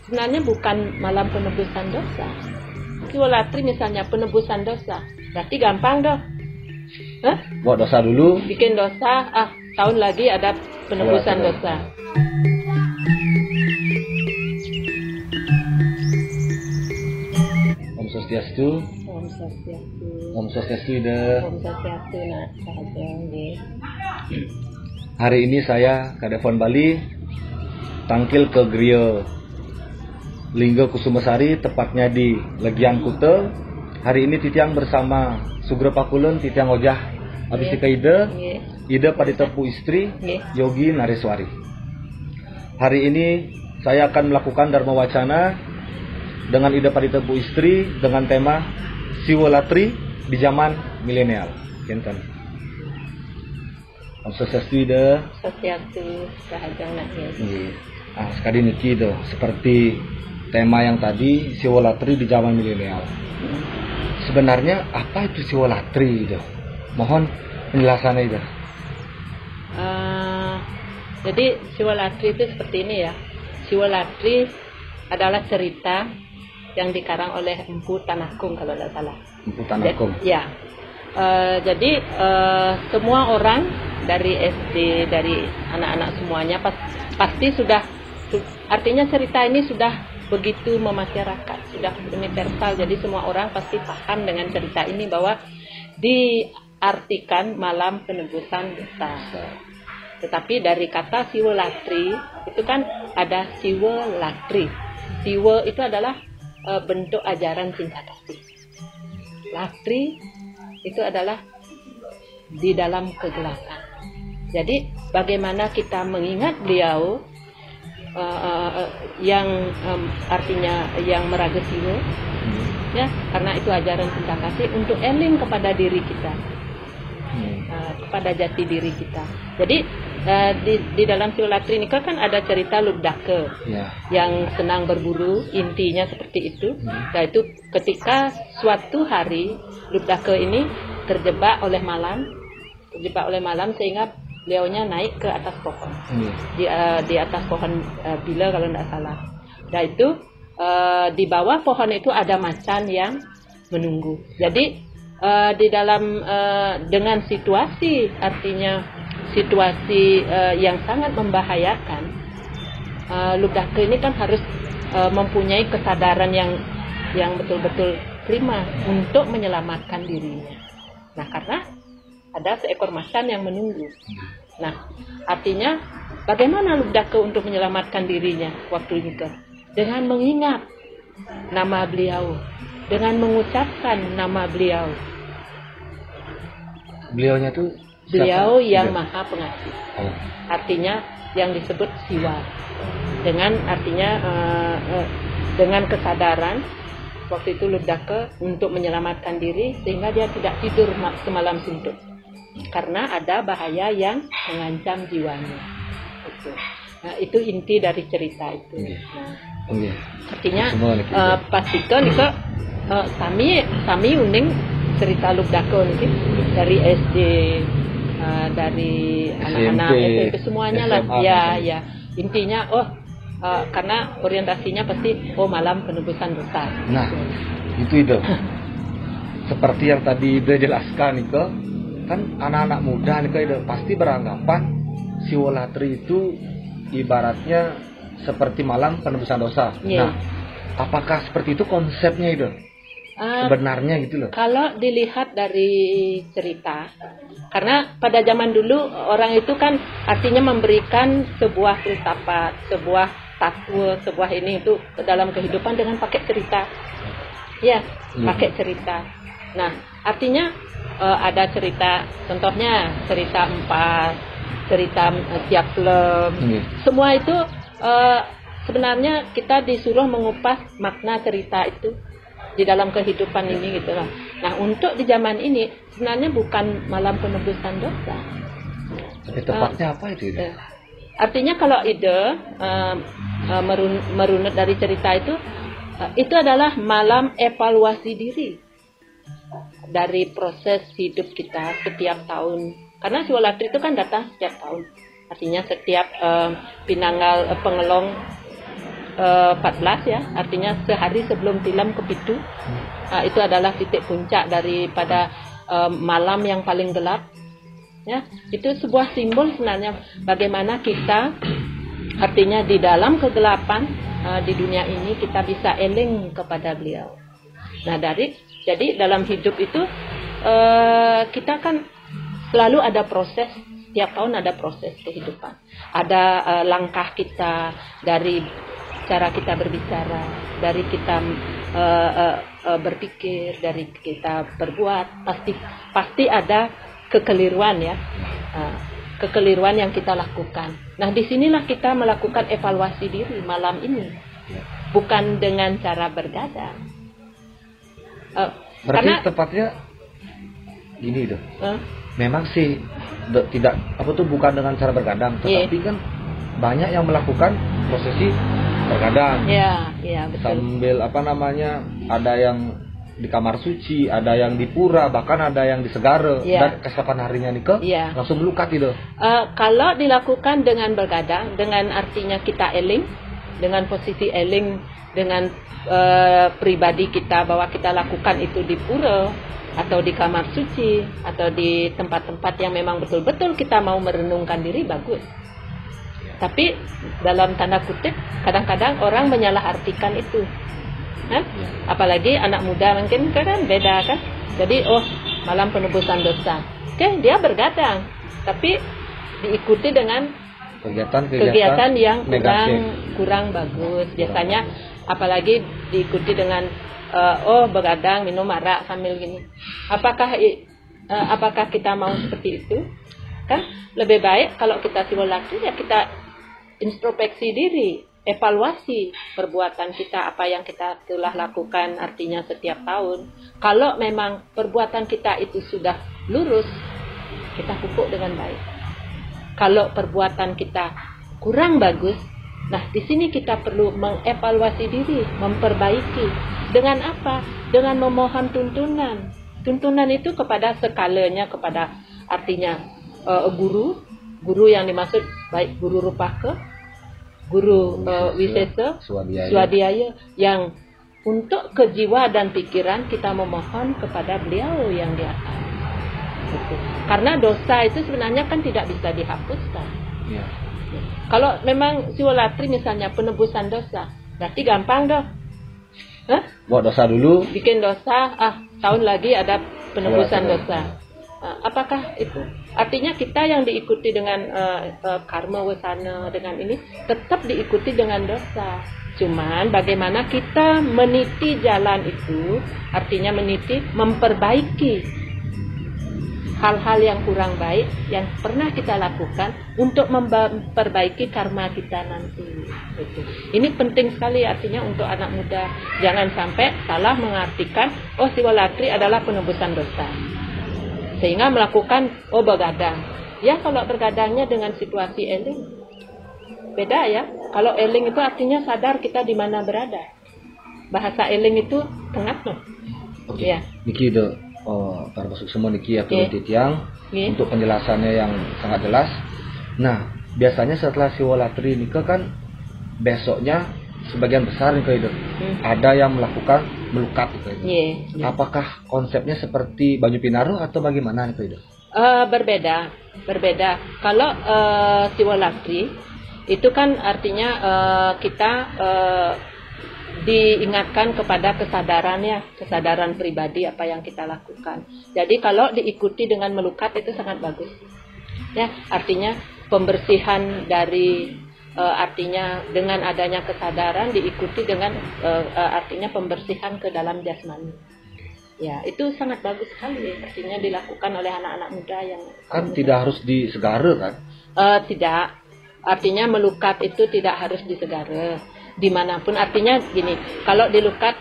sebenarnya bukan malam penebusan dosa. Siwolatri misalnya penebusan dosa, berarti gampang dong. Buat dosa dulu, Bikin dosa, tahun lagi ada penebusan dosa. Om Swastiastu. Om Swastiastu. Om Swastiastu Ida. Om Swastiastu nak sahaja nggih. Hari ini saya Kadepon Bali tangkil ke Griya Lingga Kusumasari, tepatnya di Legian Kute. Hari ini Titiang bersama Sugro Pakulun, Titiang Ojah Abisika Ida, Ida Paditepu istri, Yogi Nareswari. Hari ini saya akan melakukan Dharma Wacana dengan Ida Paditepu istri dengan tema Siwolatri di zaman milenial. Kinten. Om Swastiastu Ida. Swastiastu Rahajang nak nggih. Sekali niki itu seperti tema yang tadi, Siwolatri di zaman milenial. Sebenarnya apa itu Siwolatri itu? Mohon penjelasannya itu. Jadi Siwolatri itu seperti ini ya. Siwolatri adalah cerita yang dikarang oleh Empu Tanagung kalau tidak salah. Empu Tanagung. Ya. Jadi semua orang dari SD, dari anak-anak semuanya pasti sudah, artinya cerita ini sudah begitu memasyarakat, sudah universal. Jadi semua orang pasti paham dengan cerita ini bahwa diartikan malam penebusan dosa. Tetapi dari kata Siwolatri itu kan ada Siwolatri. Siwo itu adalah bentuk ajaran cinta kasih. Latri itu adalah di dalam kegelapan. Jadi bagaimana kita mengingat beliau yang artinya yang meraga siwo, ya, karena itu ajaran cinta kasih untuk eling kepada diri kita, kepada jati diri kita. Jadi di dalam Siwolatri ini kan ada cerita Lubdake yang senang berburu, intinya seperti itu. Yaitu ketika suatu hari Lubdake ini terjebak oleh malam sehingga beliaunya naik ke atas pohon, di atas pohon bila kalau tidak salah. Dan itu di bawah pohon itu ada macan yang menunggu. Jadi di dalam dengan situasi, artinya situasi yang sangat membahayakan, Lubdake ini kan harus mempunyai kesadaran yang betul-betul prima untuk menyelamatkan dirinya. Nah, karena ada seekor macan yang menunggu. Nah, artinya bagaimana Lubdake untuk menyelamatkan dirinya waktu itu? Dengan mengingat nama beliau, dengan mengucapkan nama beliau. Beliaunya tuh beliau yang maha pengasih. Artinya yang disebut Siwa. Dengan artinya dengan kesadaran waktu itu Lubdake untuk menyelamatkan diri sehingga dia tidak tidur semalam suntuk. Karena ada bahaya yang mengancam jiwanya. Nah, itu inti dari cerita itu. Nah, artinya pastikan itu sami uning cerita Lubdake ini dari SD, dari anak-anak SMP semuanya lah. Ya. Intinya karena orientasinya pasti malam penebusan dosa. Nah, itu. Seperti yang tadi Ida jelaskan itu, kan anak-anak muda nih pasti beranggapan Siwolatri itu ibaratnya seperti malam penebusan dosa. Nah, apakah seperti itu konsepnya itu? Sebenarnya gitu loh. Kalau dilihat dari cerita, karena pada zaman dulu orang itu kan artinya memberikan sebuah filsafat, sebuah takwa, sebuah ini itu dalam kehidupan dengan pakai cerita. Ya, pakai cerita. Nah, artinya ada cerita, contohnya cerita Empat, cerita Siap Lem. Semua itu sebenarnya kita disuruh mengupas makna cerita itu di dalam kehidupan ini gitu lah. Nah, untuk di zaman ini sebenarnya bukan malam penebusan dosa. Tapi tepatnya apa itu? Artinya kalau ide merunut dari cerita itu adalah malam evaluasi diri dari proses hidup kita setiap tahun. Karena Siwolatri itu kan datang setiap tahun. Artinya setiap penanggal pengelong 14 ya, artinya sehari sebelum tilam kepitu. Itu adalah titik puncak daripada malam yang paling gelap. Ya, itu sebuah simbol sebenarnya bagaimana kita artinya di dalam kegelapan di dunia ini kita bisa eling kepada beliau. Nah, jadi dalam hidup itu kita kan selalu ada proses, setiap tahun ada proses kehidupan. Ada langkah kita dari cara kita berbicara, dari kita berpikir, dari kita berbuat, pasti ada kekeliruan ya, kekeliruan yang kita lakukan. Nah, disinilah kita melakukan evaluasi diri malam ini, bukan dengan cara bergadang. Berarti Karena tepatnya gini dong. Memang sih tidak bukan dengan cara bergadang, tetapi kan banyak yang melakukan prosesi bergadang. Iya, betul. Sambil ada yang di kamar suci, ada yang di pura, bahkan ada yang di segara. Dan keesokan harinya nikah langsung melukat gitu. Kalau dilakukan dengan bergadang, dengan artinya kita eling, dengan posisi eling, dengan pribadi kita bahwa kita lakukan itu di pura atau di kamar suci atau di tempat-tempat yang memang betul-betul kita mau merenungkan diri, bagus. Tapi dalam tanda kutip kadang-kadang orang menyalahartikan itu. Apalagi anak muda mungkin kan beda kan. Jadi malam penebusan dosa. Oke, dia bergadang, tapi diikuti dengan kegiatan yang kurang bagus. Biasanya apalagi diikuti dengan begadang, minum arak sambil gini. Apakah kita mau seperti itu? Kan lebih baik kalau kita simulasi ya kita introspeksi diri, evaluasi perbuatan kita, apa yang kita telah lakukan artinya setiap tahun. Kalau memang perbuatan kita itu sudah lurus, kita pupuk dengan baik. Kalau perbuatan kita kurang bagus, nah di sini kita perlu mengevaluasi diri, memperbaiki. Dengan apa? Dengan memohon tuntunan. Tuntunan itu kepada skalanya, kepada artinya guru yang dimaksud baik guru Rupaka, guru Wisesa, Swadhyaya, yang untuk kejiwa dan pikiran kita memohon kepada beliau yang di atas. Karena dosa itu sebenarnya kan tidak bisa dihapuskan. Kalau memang siwalatri misalnya penebusan dosa, berarti gampang dong. Buat dosa dulu, bikin dosa, tahun lagi ada penebusan dosa. Apakah itu artinya kita yang diikuti dengan karma wasana dengan ini tetap diikuti dengan dosa? Cuman bagaimana kita meniti jalan itu, artinya meniti, memperbaiki hal-hal yang kurang baik yang pernah kita lakukan untuk memperbaiki karma kita nanti. Ini penting sekali artinya untuk anak muda. Jangan sampai salah mengartikan siwalatri adalah penebusan dosa, sehingga melakukan begadang. Ya, kalau bergadangnya dengan situasi eling beda ya. Kalau eling itu artinya sadar kita di mana berada. Bahasa eling itu tengah loh. Ya. Niki termasuk semua niki ya Titiang untuk penjelasannya yang sangat jelas. Nah, biasanya setelah siwalatri nikah kan besoknya sebagian besar nikah itu ada yang melakukan melukat itu. Apakah konsepnya seperti Banyu Pinaru atau bagaimana itu? Berbeda. Kalau siwalatri itu kan artinya kita diingatkan kepada kesadaran pribadi apa yang kita lakukan. Jadi kalau diikuti dengan melukat itu sangat bagus. Ya, artinya pembersihan dari artinya dengan adanya kesadaran diikuti dengan artinya pembersihan ke dalam jasmani. Ya, itu sangat bagus sekali artinya dilakukan oleh anak-anak muda yang kan tidak harus di segara kan? Tidak. Artinya melukat itu tidak harus di segara. Dimanapun artinya gini, kalau dilukat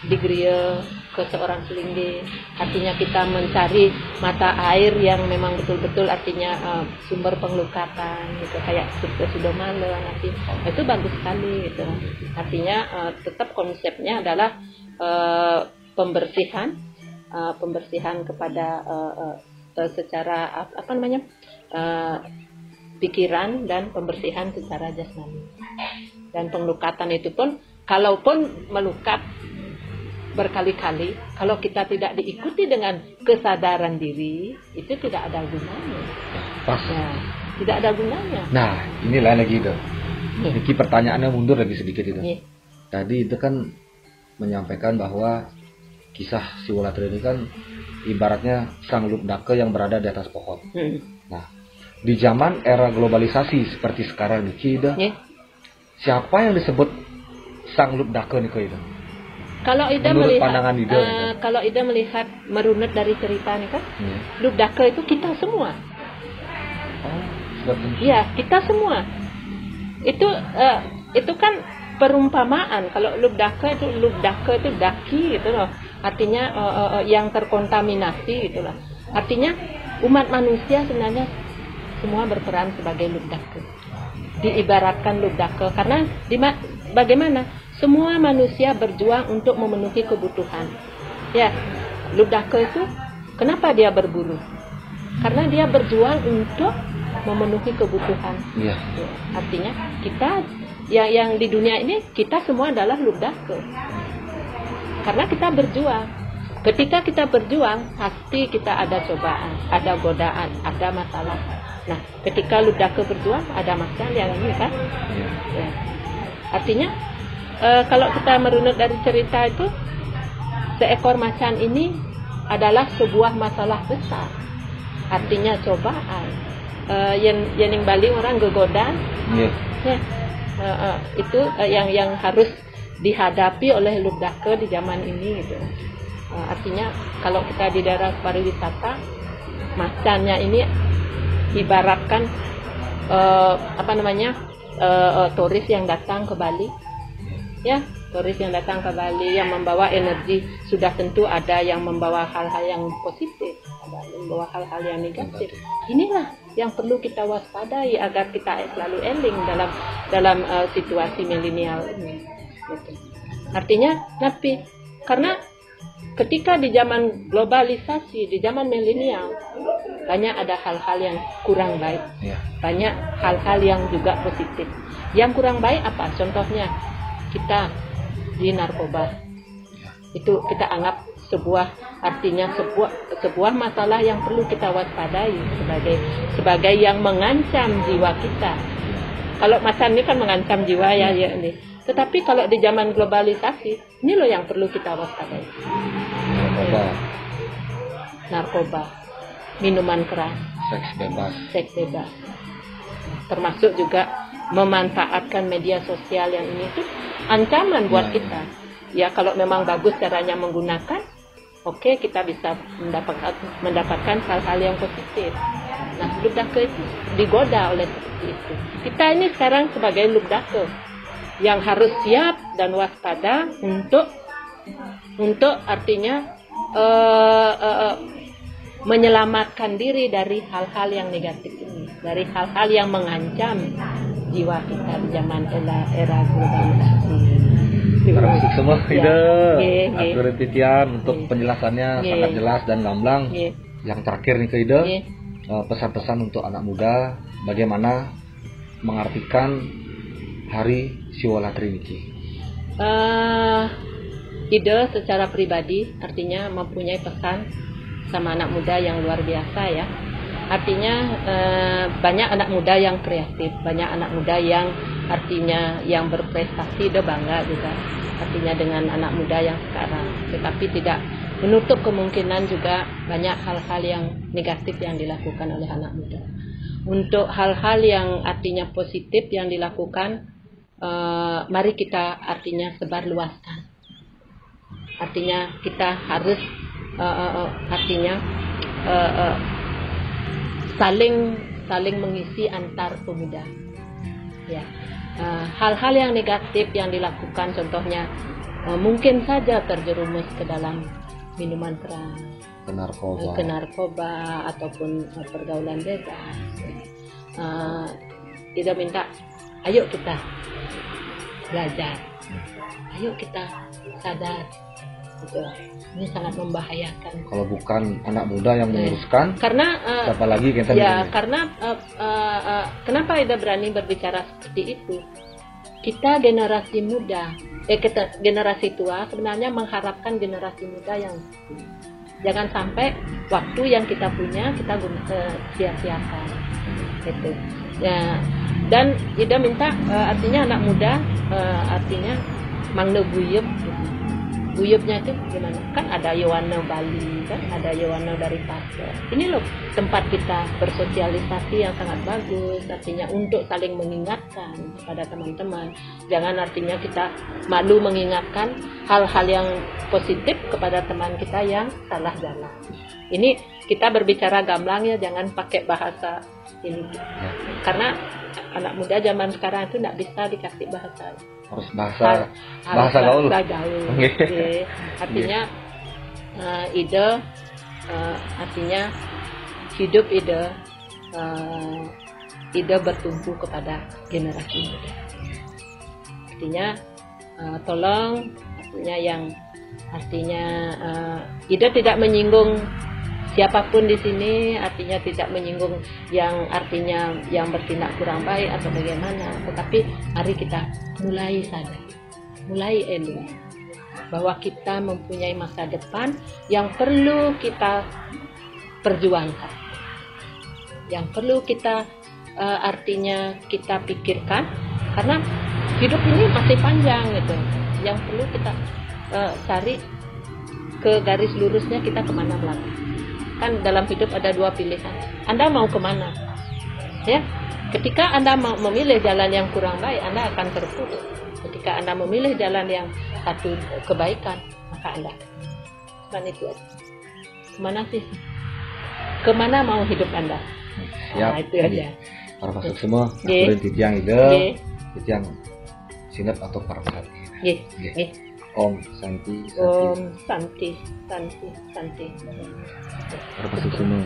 di griya ke seorang selinggi, artinya kita mencari mata air yang memang betul-betul artinya sumber pengelukatan gitu, kayak Sudomala nanti itu bagus sekali gitu. Artinya tetap konsepnya adalah pembersihan kepada secara pikiran dan pembersihan secara jasmani. Dan pengelukatan itu pun, kalaupun melukat berkali-kali, kalau kita tidak diikuti dengan kesadaran diri, itu tidak ada gunanya. Pas. Ya, tidak ada gunanya. Nah, ini lain lagi itu. Niki pertanyaannya mundur lagi sedikit itu. Tadi itu kan menyampaikan bahwa kisah Siwolatri ini kan ibaratnya sang Lubdake yang berada di atas pohon. Nah, di zaman era globalisasi seperti sekarang Niki itu, siapa yang disebut sang Lubdake Niki itu? Kalau Ida menurut melihat, pandangan Ida, kalau Ida melihat merunut dari cerita ini kan, Lubdake itu kita semua. Iya, kita semua. Itu kan perumpamaan. Kalau Lubdake itu daki gitu loh. Artinya yang terkontaminasi gitu loh. Artinya umat manusia sebenarnya semua berperan sebagai Lubdake. Diibaratkan Lubdake karena bagaimana? Semua manusia berjuang untuk memenuhi kebutuhan. Ya, Lubdake itu kenapa dia berburu? Karena dia berjuang untuk memenuhi kebutuhan. Ya, artinya kita yang di dunia ini kita semua adalah Lubdake. Karena kita berjuang. Ketika kita berjuang, pasti kita ada cobaan, ada godaan, ada masalah. Nah, ketika Lubdake berjuang, ada masalah yang ini kan? Ya. Artinya kalau kita merunut dari cerita itu, seekor macan ini adalah sebuah masalah besar. Artinya cobaan. Yang balik orang gegodan, itu yang harus dihadapi oleh Lubdake di zaman ini. Gitu. Artinya kalau kita di daerah pariwisata, macannya ini ibaratkan turis yang datang ke Bali. Ya, turis yang datang ke Bali yang membawa energi, sudah tentu ada yang membawa hal-hal yang positif, ada yang membawa hal-hal yang negatif. Inilah yang perlu kita waspadai agar kita selalu eling dalam situasi milenial ini. Gitu. Artinya, tapi karena ketika di zaman globalisasi, di zaman milenial, banyak ada hal-hal yang kurang baik, banyak hal-hal yang juga positif. Yang kurang baik apa? Contohnya kita di narkoba, itu kita anggap sebuah masalah yang perlu kita waspadai sebagai yang mengancam jiwa kita. Kalau macan ini kan mengancam jiwa ya ini. Tetapi kalau di zaman globalisasi, ini loh yang perlu kita waspadai. Narkoba, minuman keras, seks bebas, termasuk juga memanfaatkan media sosial yang ini tuh ancaman buat kita. Ya kalau memang bagus caranya menggunakan, oke, kita bisa mendapatkan hal-hal yang positif. Nah, Lubdake itu digoda oleh seperti itu. Kita ini sekarang sebagai Lubdake yang harus siap dan waspada untuk artinya menyelamatkan diri dari hal-hal yang negatif ini, dari hal-hal yang mengancam jiwa kita di zaman era globalisasi. Terima kasih semua Ida, Atur Titian untuk penjelasannya sangat jelas dan gamblang. Yang terakhir nih ke Ida, pesan-pesan untuk anak muda bagaimana mengartikan Hari Siwolatri niki. Ida secara pribadi artinya mempunyai pesan sama anak muda yang luar biasa ya. Artinya banyak anak muda yang kreatif, banyak anak muda yang artinya yang berprestasi, dia bangga juga artinya dengan anak muda yang sekarang. Tetapi tidak menutup kemungkinan juga banyak hal-hal yang negatif yang dilakukan oleh anak muda. Untuk hal-hal yang artinya positif yang dilakukan, mari kita artinya sebarluaskan. Artinya kita harus saling mengisi antar pemuda. Ya, hal-hal yang negatif yang dilakukan, contohnya mungkin saja terjerumus ke dalam minuman keras, ke narkoba ataupun pergaulan bebas. Tidak minta, ayo kita belajar, ayo kita sadar. Gitu. Ini sangat membahayakan. Kalau bukan anak muda yang menguruskan, karena siapa lagi kita? Ya, karena kenapa Ida berani berbicara seperti itu? kita generasi muda, kita generasi tua sebenarnya mengharapkan generasi muda yang jangan sampai waktu yang kita punya kita sia-siakan, gitu. Ya, dan Ida minta artinya anak muda artinya mangne guyup. Guyupnya itu gimana? Kan ada Yowana Bali, kan ada Yowana dari Pasir. Ini loh tempat kita bersosialisasi yang sangat bagus. Artinya untuk saling mengingatkan kepada teman-teman. Jangan artinya kita malu mengingatkan hal-hal yang positif kepada teman kita yang salah jalan. Ini kita berbicara gamblang ya, jangan pakai bahasa ini. Karena anak muda zaman sekarang itu tidak bisa dikasih bahasa. Harus bahasa gaul. Okay. Artinya ide artinya hidup ide bertumpu kepada generasi muda. Artinya tolong artinya ide tidak menyinggung siapapun di sini, artinya tidak menyinggung yang artinya yang bertindak kurang baik atau bagaimana, tetapi mari kita mulai sadar, mulai eling bahwa kita mempunyai masa depan yang perlu kita perjuangkan, yang perlu kita artinya kita pikirkan, karena hidup ini masih panjang gitu, yang perlu kita cari ke garis lurusnya kita kemana melangkah. Kan dalam hidup ada dua pilihan. Anda mau kemana? Ya, ketika Anda mau memilih jalan yang kurang baik, Anda akan terpuruk. Ketika Anda memilih jalan yang satu kebaikan, maka Anda. Bukan itu aja. Kemana sih? Kemana mau hidup Anda? Siap. Nah, itu aja. Para masuk semua, aturin titiang ide, titiang sinep atau para perhati. Om Santi. Om Santi. Para masuk semua.